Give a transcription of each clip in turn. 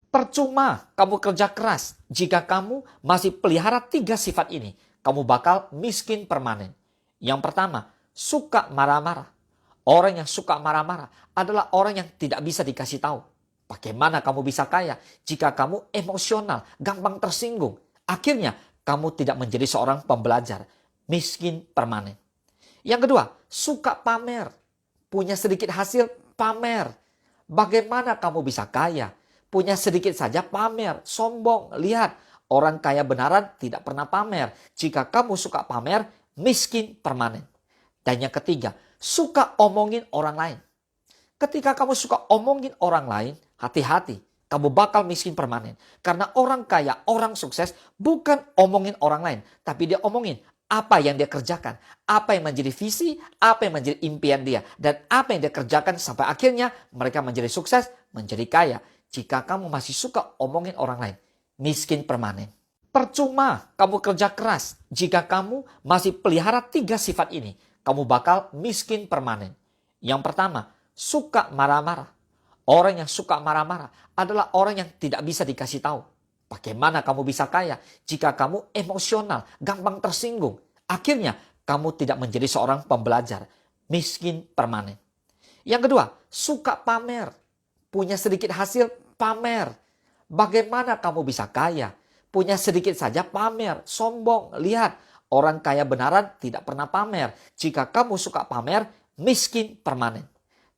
Percuma kamu kerja keras jika kamu masih pelihara tiga sifat ini. Kamu bakal miskin permanen. Yang pertama, suka marah-marah. Orang yang suka marah-marah adalah orang yang tidak bisa dikasih tahu. Bagaimana kamu bisa kaya jika kamu emosional, gampang tersinggung. Akhirnya, kamu tidak menjadi seorang pembelajar. Miskin permanen. Yang kedua, suka pamer. Punya sedikit hasil, pamer. Bagaimana kamu bisa kaya? Punya sedikit saja pamer, sombong. Lihat, orang kaya benaran tidak pernah pamer. Jika kamu suka pamer, miskin permanen. Dan yang ketiga, suka omongin orang lain. Ketika kamu suka omongin orang lain, hati-hati. Kamu bakal miskin permanen. Karena orang kaya, orang sukses bukan omongin orang lain. Tapi dia omongin apa yang dia kerjakan. Apa yang menjadi visi, apa yang menjadi impian dia. Dan apa yang dia kerjakan sampai akhirnya mereka menjadi sukses, menjadi kaya. Jika kamu masih suka omongin orang lain, miskin permanen. Percuma kamu kerja keras jika kamu masih pelihara tiga sifat ini. Kamu bakal miskin permanen. Yang pertama, suka marah-marah. Orang yang suka marah-marah adalah orang yang tidak bisa dikasih tahu. Bagaimana kamu bisa kaya jika kamu emosional, gampang tersinggung. Akhirnya, kamu tidak menjadi seorang pembelajar. Miskin permanen. Yang kedua, suka pamer. Punya sedikit hasil, pamer. Bagaimana kamu bisa kaya? Punya sedikit saja pamer, sombong. Lihat, orang kaya benaran tidak pernah pamer. Jika kamu suka pamer, miskin permanen.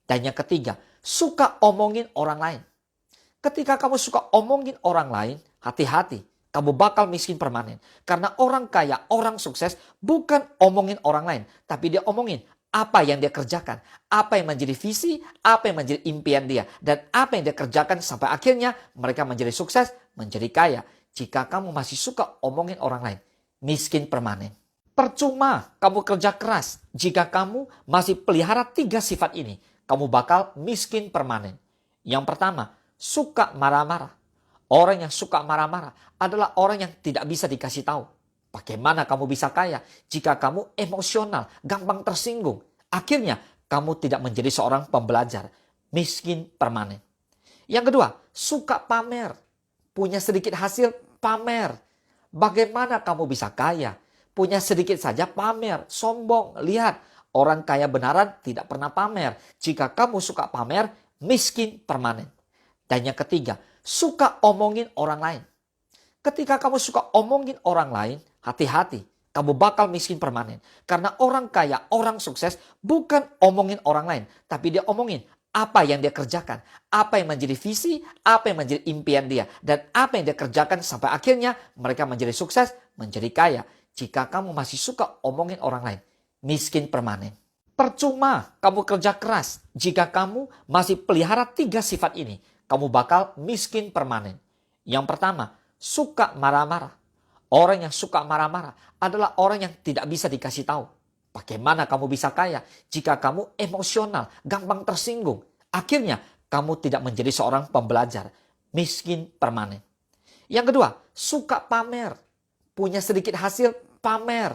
Dan yang ketiga, suka omongin orang lain. Ketika kamu suka omongin orang lain, hati-hati. Kamu bakal miskin permanen. Karena orang kaya, orang sukses bukan omongin orang lain. Tapi dia omongin apa yang dia kerjakan. Apa yang menjadi visi, apa yang menjadi impian dia. Dan apa yang dia kerjakan sampai akhirnya mereka menjadi sukses, menjadi kaya. Jika kamu masih suka omongin orang lain, miskin permanen. Percuma kamu kerja keras jika kamu masih pelihara tiga sifat ini. Kamu bakal miskin permanen. Yang pertama, suka marah-marah. Orang yang suka marah-marah adalah orang yang tidak bisa dikasih tahu. Bagaimana kamu bisa kaya jika kamu emosional, gampang tersinggung. Akhirnya, kamu tidak menjadi seorang pembelajar. Miskin permanen. Yang kedua, suka pamer. Punya sedikit hasil, pamer. Bagaimana kamu bisa kaya? Punya sedikit saja pamer, sombong. Lihat, orang kaya benaran tidak pernah pamer. Jika kamu suka pamer, miskin permanen. Dan yang ketiga, suka omongin orang lain. Ketika kamu suka omongin orang lain, hati-hati. Kamu bakal miskin permanen. Karena orang kaya, orang sukses bukan omongin orang lain. Tapi dia omongin apa yang dia kerjakan. Apa yang menjadi visi, apa yang menjadi impian dia. Dan apa yang dia kerjakan sampai akhirnya mereka menjadi sukses, menjadi kaya. Jika kamu masih suka omongin orang lain, miskin permanen. Percuma kamu kerja keras jika kamu masih pelihara tiga sifat ini. Kamu bakal miskin permanen. Yang pertama, suka marah-marah. Orang yang suka marah-marah adalah orang yang tidak bisa dikasih tahu. Bagaimana kamu bisa kaya jika kamu emosional, gampang tersinggung. Akhirnya, kamu tidak menjadi seorang pembelajar. Miskin permanen. Yang kedua, suka pamer. Punya sedikit hasil, pamer.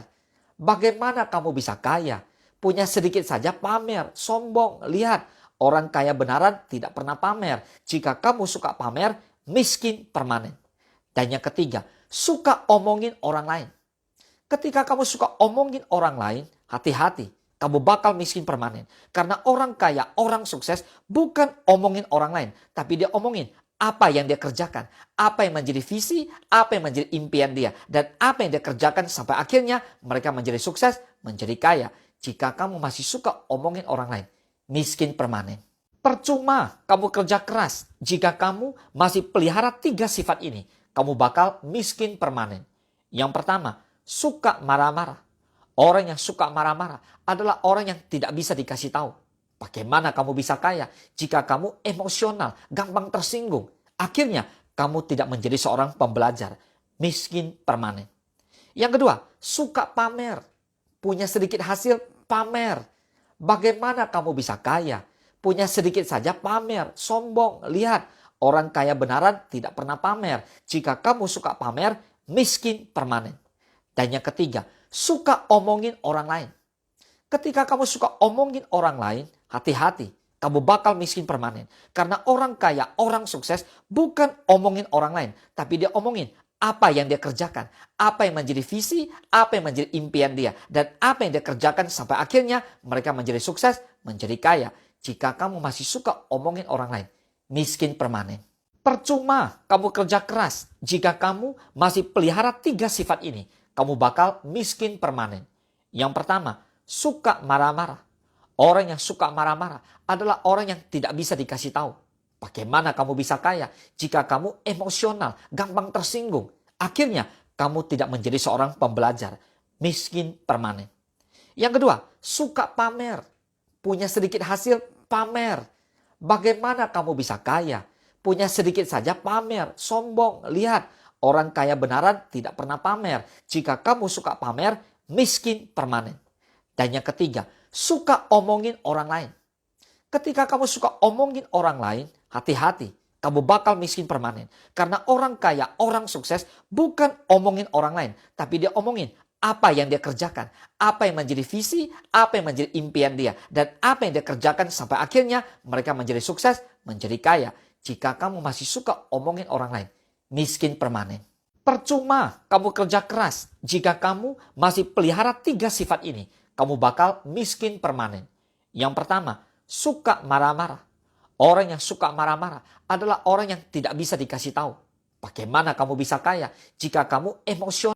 Bagaimana kamu bisa kaya? Punya sedikit saja pamer, sombong. Lihat, orang kaya benaran tidak pernah pamer. Jika kamu suka pamer, miskin permanen. Dan yang ketiga, suka omongin orang lain. Ketika kamu suka omongin orang lain, hati-hati. Kamu bakal miskin permanen. Karena orang kaya, orang sukses bukan omongin orang lain. Tapi dia omongin apa yang dia kerjakan. Apa yang menjadi visi, apa yang menjadi impian dia. Dan apa yang dia kerjakan sampai akhirnya mereka menjadi sukses, menjadi kaya. Jika kamu masih suka omongin orang lain, miskin permanen. Percuma kamu kerja keras jika kamu masih pelihara tiga sifat ini. Kamu bakal miskin permanen. Yang pertama, suka marah-marah. Orang yang suka marah-marah adalah orang yang tidak bisa dikasih tahu. Bagaimana kamu bisa kaya jika kamu emosional, gampang tersinggung. Akhirnya, kamu tidak menjadi seorang pembelajar. Miskin permanen. Yang kedua, suka pamer. Punya sedikit hasil, pamer. Bagaimana kamu bisa kaya? Punya sedikit saja pamer, sombong. Lihat, orang kaya benaran tidak pernah pamer. Jika kamu suka pamer, miskin permanen. Dan yang ketiga, suka omongin orang lain. Ketika kamu suka omongin orang lain, hati-hati. kamu bakal miskin permanen. Karena orang kaya, orang sukses bukan omongin orang lain, tapi dia omongin apa yang dia kerjakan, apa yang menjadi visi, apa yang menjadi impian dia, dan apa yang dia kerjakan sampai akhirnya mereka menjadi sukses, menjadi kaya. Jika kamu masih suka omongin orang lain, miskin permanen. Percuma kamu kerja keras jika kamu masih pelihara 3 sifat ini. Kamu bakal miskin permanen. Yang pertama, suka marah-marah. Orang yang suka marah-marah adalah orang yang tidak bisa dikasih tahu. Bagaimana kamu bisa kaya jika kamu emosional, gampang tersinggung. Akhirnya kamu tidak menjadi seorang pembelajar. Miskin permanen. Yang kedua, suka pamer. Punya sedikit hasil, pamer. Bagaimana kamu bisa kaya? Punya sedikit saja pamer, sombong. Lihat, orang kaya benaran tidak pernah pamer. Jika kamu suka pamer, miskin permanen. Dan yang ketiga, suka omongin orang lain. Ketika kamu suka omongin orang lain, hati-hati. Kamu bakal miskin permanen. Karena orang kaya, orang sukses bukan omongin orang lain. Tapi dia omongin apa yang dia kerjakan. Apa yang menjadi visi, apa yang menjadi impian dia. Dan apa yang dia kerjakan sampai akhirnya mereka menjadi sukses, menjadi kaya. Jika kamu masih suka omongin orang lain, miskin permanen. Percuma kamu kerja keras jika kamu masih pelihara 3 sifat ini. Kamu bakal miskin permanen. Yang pertama, suka marah-marah. Orang yang suka marah-marah adalah orang yang tidak bisa dikasih tahu. Bagaimana kamu bisa kaya jika kamu emosional?